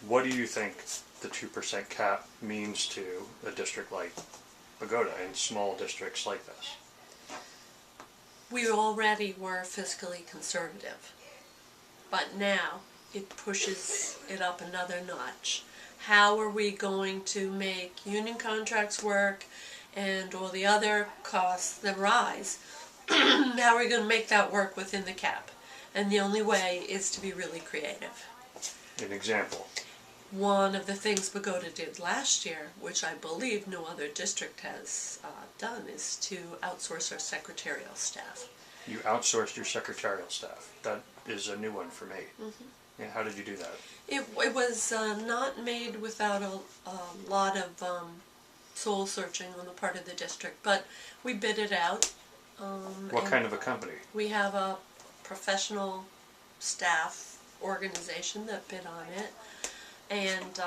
What do you think the 2% cap means to a district like Bogota and small districts like this? We already were fiscally conservative, but now it pushes it up another notch. How are we going to make union contracts work and all the other costs that rise? How are we going to make that work within the cap? And the only way is to be really creative. An example. One of the things Bogota did last year, which I believe no other district has done, is to outsource our secretarial staff. You outsourced your secretarial staff. That is a new one for me. Mm-hmm. Yeah, how did you do that? It was not made without a lot of soul searching on the part of the district, but we bid it out. What kind of a company? We have a professional staff organization that bid on it, and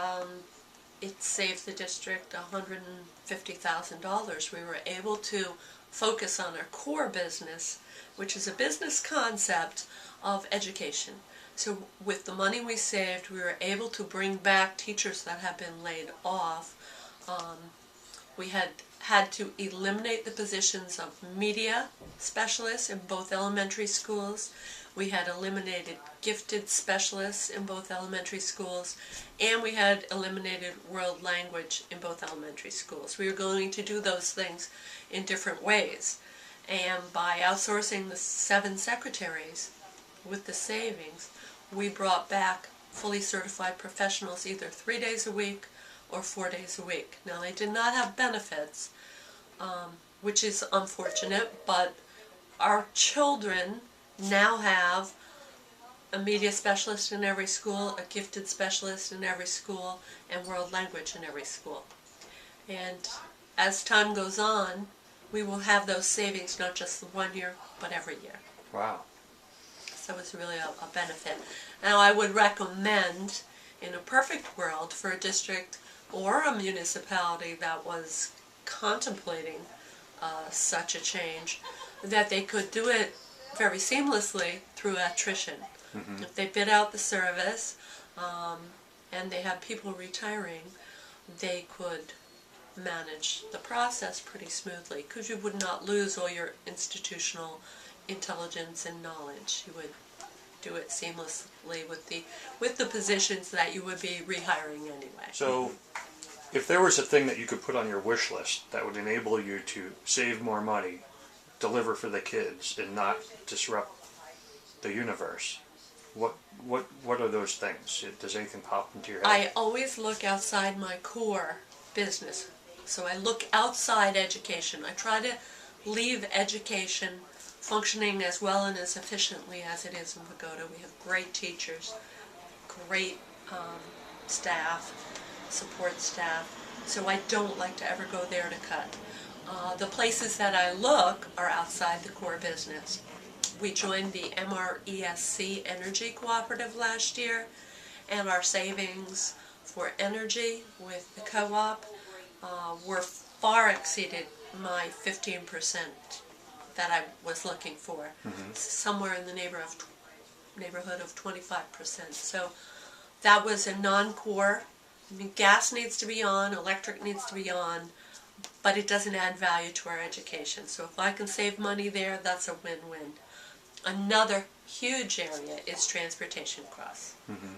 it saved the district $150,000. We were able to focus on our core business, which is a business concept of education. So with the money we saved, we were able to bring back teachers that had been laid off. We had to eliminate the positions of media specialists in both elementary schools. We had eliminated gifted specialists in both elementary schools, and we had eliminated world language in both elementary schools. We were going to do those things in different ways. And by outsourcing the 7 secretaries with the savings, we brought back fully certified professionals either 3 days a week or 4 days a week. Now, they did not have benefits, which is unfortunate, but our children now have a media specialist in every school, a gifted specialist in every school, and world language in every school. And as time goes on, we will have those savings not just the 1 year, but every year. Wow. So it's really a benefit. Now, I would recommend, in a perfect world, for a district or a municipality that was contemplating such a change, that they could do it very seamlessly through attrition. Mm-hmm. If they bid out the service and they have people retiring, they could manage the process pretty smoothly, because you would not lose all your institutional intelligence and knowledge. You would do it seamlessly with the positions that you would be rehiring anyway. So, if there was a thing that you could put on your wish list that would enable you to save more money, deliver for the kids, and not disrupt the universe, what are those things? Does anything pop into your head? I always look outside my core business. So I look outside education. I try to leave education functioning as well and as efficiently as it is in Bogota. We have great teachers, great staff, support staff, so I don't like to ever go there to cut. The places that I look are outside the core business. We joined the MRESC Energy Cooperative last year, and our savings for energy with the co-op were far exceeded my 15% that I was looking for. Mm-hmm. Somewhere in the neighborhood of 25%. So that was a non-core. I mean, gas needs to be on, electric needs to be on, but it doesn't add value to our education. So if I can save money there, that's a win-win. Another huge area is transportation costs. Mm-hmm.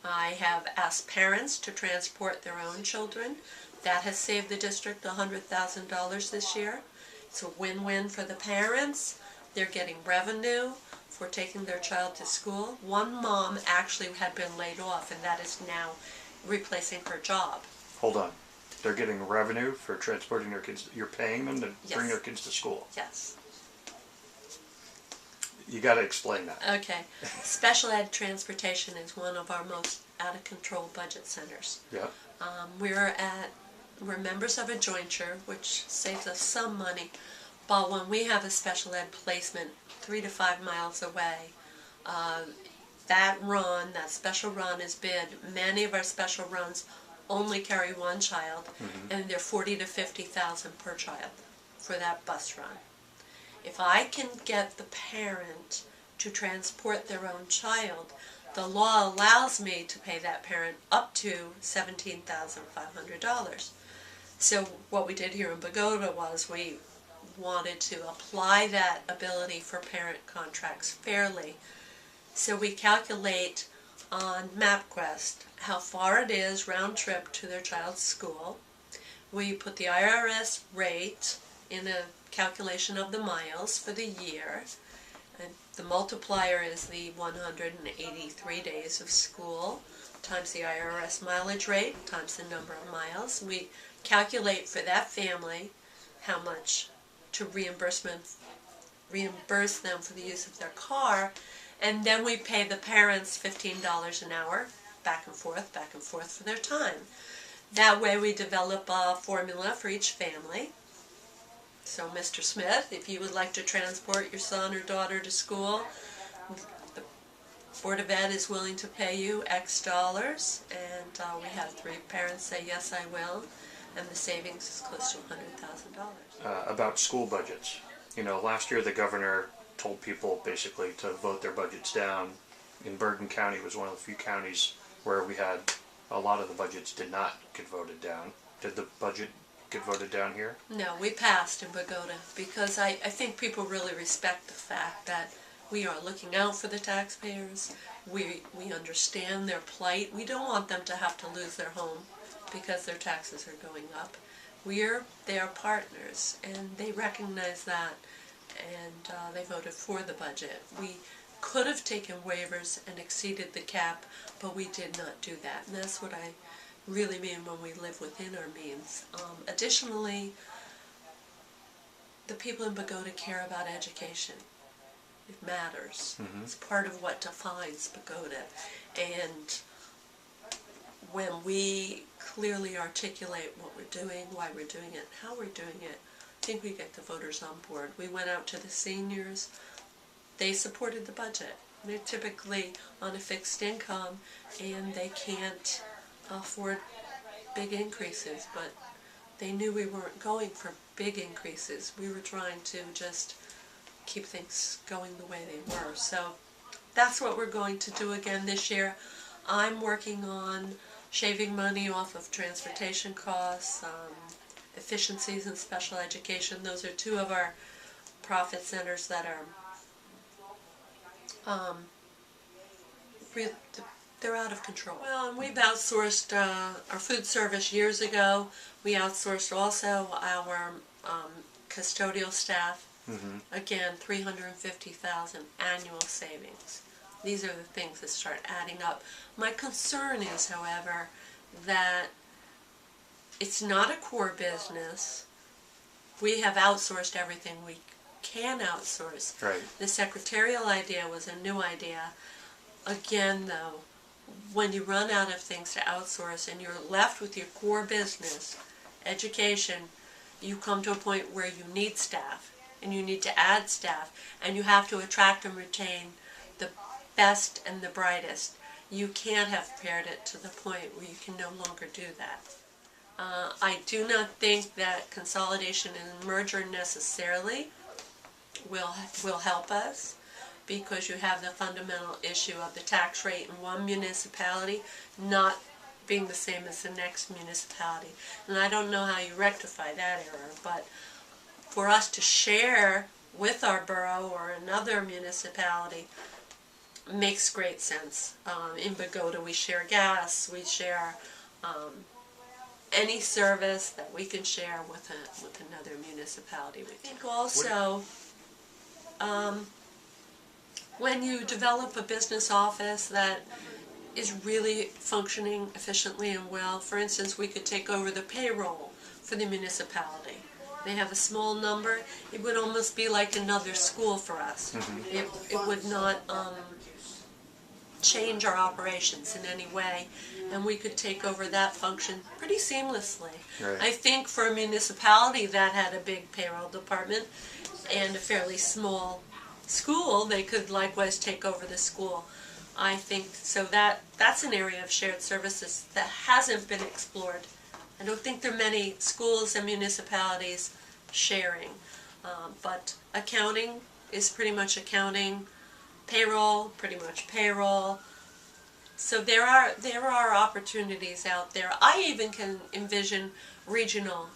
I have asked parents to transport their own children. That has saved the district $100,000 this year. It's a win-win for the parents. They're getting revenue for taking their child to school. One mom actually had been laid off, and that is now replacing her job. Hold on. They're getting revenue for transporting their kids. You're paying them to bring their kids to school. Yes. You got to explain that. Okay. Special ed transportation is one of our most out-of-control budget centers. Yeah. We're members of a jointure, which saves us some money, but when we have a special ed placement 3 to 5 miles away, that special run is bid. Many of our special runs only carry one child, mm-hmm. and they're $40,000 to $50,000 per child for that bus run. If I can get the parent to transport their own child, the law allows me to pay that parent up to $17,500. So what we did here in Bogota was we wanted to apply that ability for parent contracts fairly. So we calculate on MapQuest how far it is round trip to their child's school. We put the IRS rate in a calculation of the miles for the year. And the multiplier is the 183 days of school times the IRS mileage rate times the number of miles. We calculate for that family how much to reimburse them for the use of their car, and then we pay the parents $15 an hour back and forth for their time. That way we develop a formula for each family. So Mr. Smith, if you would like to transport your son or daughter to school, the Board of Ed is willing to pay you X dollars, and we have 3 parents say yes I will, and the savings is close to $100,000. About school budgets. You know, last year the governor told people basically to vote their budgets down. In Bergen County was one of the few counties where we had a lot of the budgets did not get voted down. Did the budget get voted down here? No, we passed in Bogota because I think people really respect the fact that we are looking out for the taxpayers. We understand their plight. We don't want them to have to lose their home because their taxes are going up. We're their partners, and they recognize that, and they voted for the budget. We could have taken waivers and exceeded the cap, but we did not do that, and that's what I really mean when we live within our means. Additionally, the people in Bogota care about education. It matters. Mm-hmm. It's part of what defines Bogota, and when we clearly articulate what we're doing, why we're doing it, how we're doing it, I think we get the voters on board. We went out to the seniors. They supported the budget. They're typically on a fixed income, and they can't afford big increases, but they knew we weren't going for big increases. We were trying to just keep things going the way they were. So that's what we're going to do again this year. I'm working on shaving money off of transportation costs, efficiencies in special education. Those are 2 of our profit centers that are they're out of control. Well, and we've outsourced our food service years ago. We outsourced also our custodial staff. Mm-hmm. Again, $350,000 annual savings. These are the things that start adding up. My concern is, however, that it's not a core business. We have outsourced everything we can outsource. Right. The secretarial idea was a new idea. Again, though, when you run out of things to outsource and you're left with your core business, education, you come to a point where you need staff, and you need to add staff, and you have to attract and retain the best and the brightest. You can't have pared it to the point where you can no longer do that. I do not think that consolidation and merger necessarily will help us, because you have the fundamental issue of the tax rate in one municipality not being the same as the next municipality. And I don't know how you rectify that error, but for us to share with our borough or another municipality makes great sense. In Bogota we share gas, we share any service that we can share with another municipality. We think also when you develop a business office that is really functioning efficiently and well, for instance, we could take over the payroll for the municipality. They have a small number. It would almost be like another school for us. Mm-hmm. It would not change our operations in any way, and we could take over that function pretty seamlessly. Right. I think for a municipality that had a big payroll department and a fairly small school, they could likewise take over the school. I think so that's an area of shared services that hasn't been explored. I don't think there are many schools and municipalities sharing, but accounting is pretty much accounting, payroll, pretty much payroll, So there are opportunities out there. I even can envision regional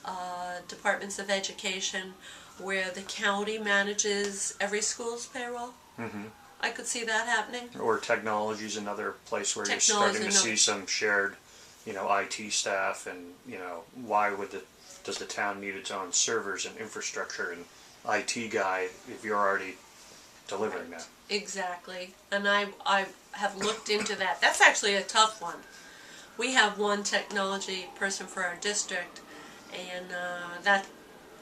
departments of education where the county manages every school's payroll. Mm-hmm. I could see that happening. Or technology is another place where you're starting to see some shared, IT staff, and why does the town need its own servers and infrastructure and IT guy if you're already delivering that? Exactly, and I have looked into that. That's actually a tough one. We have one technology person for our district, and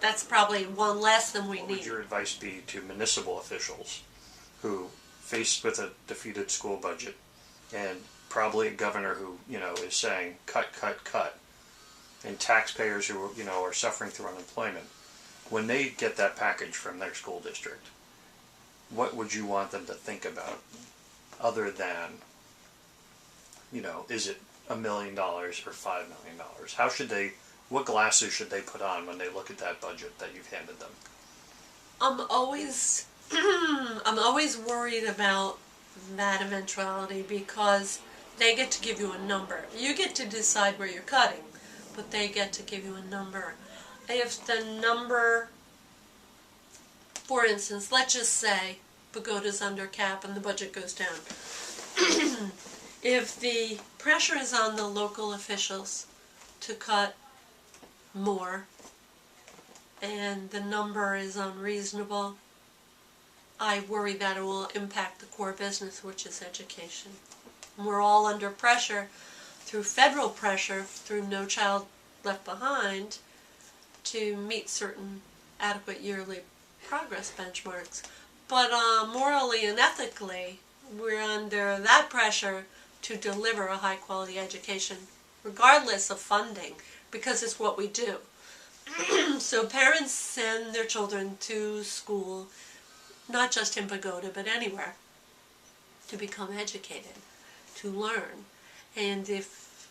that's probably one less than we What need. would your advice be to municipal officials who, faced with a defeated school budget, and probably a governor who is saying cut, cut, cut, and taxpayers who are suffering through unemployment, when they get that package from their school district, what would you want them to think about other than, is it $1 million or $5 million? What glasses should they put on when they look at that budget that you've handed them? I'm always worried about that eventuality because they get to give you a number. You get to decide where you're cutting, but they get to give you a number. If the number, for instance, let's just say Bogota's under cap and the budget goes down. If the pressure is on the local officials to cut more and the number is unreasonable, I worry that it will impact the core business, which is education. We're all under pressure through federal pressure, through No Child Left Behind, to meet certain adequate yearly progress benchmarks. But morally and ethically, we're under that pressure to deliver a high-quality education, regardless of funding, because it's what we do. So parents send their children to school, not just in Bogota, but anywhere, to become educated, to learn. And if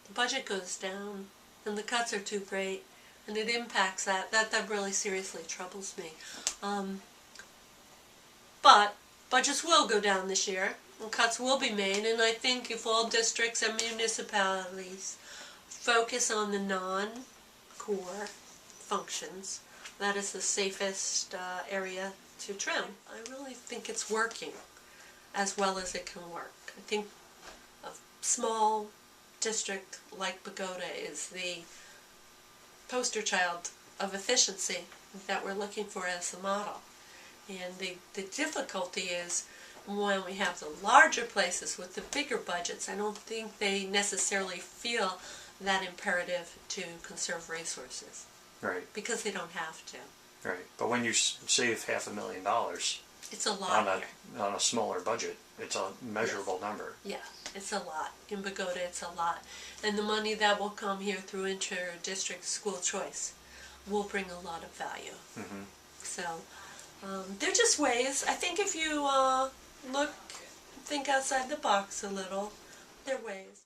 the budget goes down and the cuts are too great, and it impacts that really seriously troubles me. But budgets will go down this year, and cuts will be made, and I think if all districts and municipalities focus on the non-core functions, that is the safest area to trim. I really think it's working as well as it can work. I think a small district like Bogota is the poster child of efficiency that we're looking for as the model. And the difficulty is when we have the larger places with the bigger budgets, I don't think they necessarily feel that imperative to conserve resources. Right. Because they don't have to. Right. But when you save $500,000 it's a lot on a smaller budget, it's a measurable number. Yeah, it's a lot. In Bogota, it's a lot. And the money that will come here through inter-district school choice will bring a lot of value. Mm-hmm. So they're just ways. I think if you think outside the box a little, they're ways.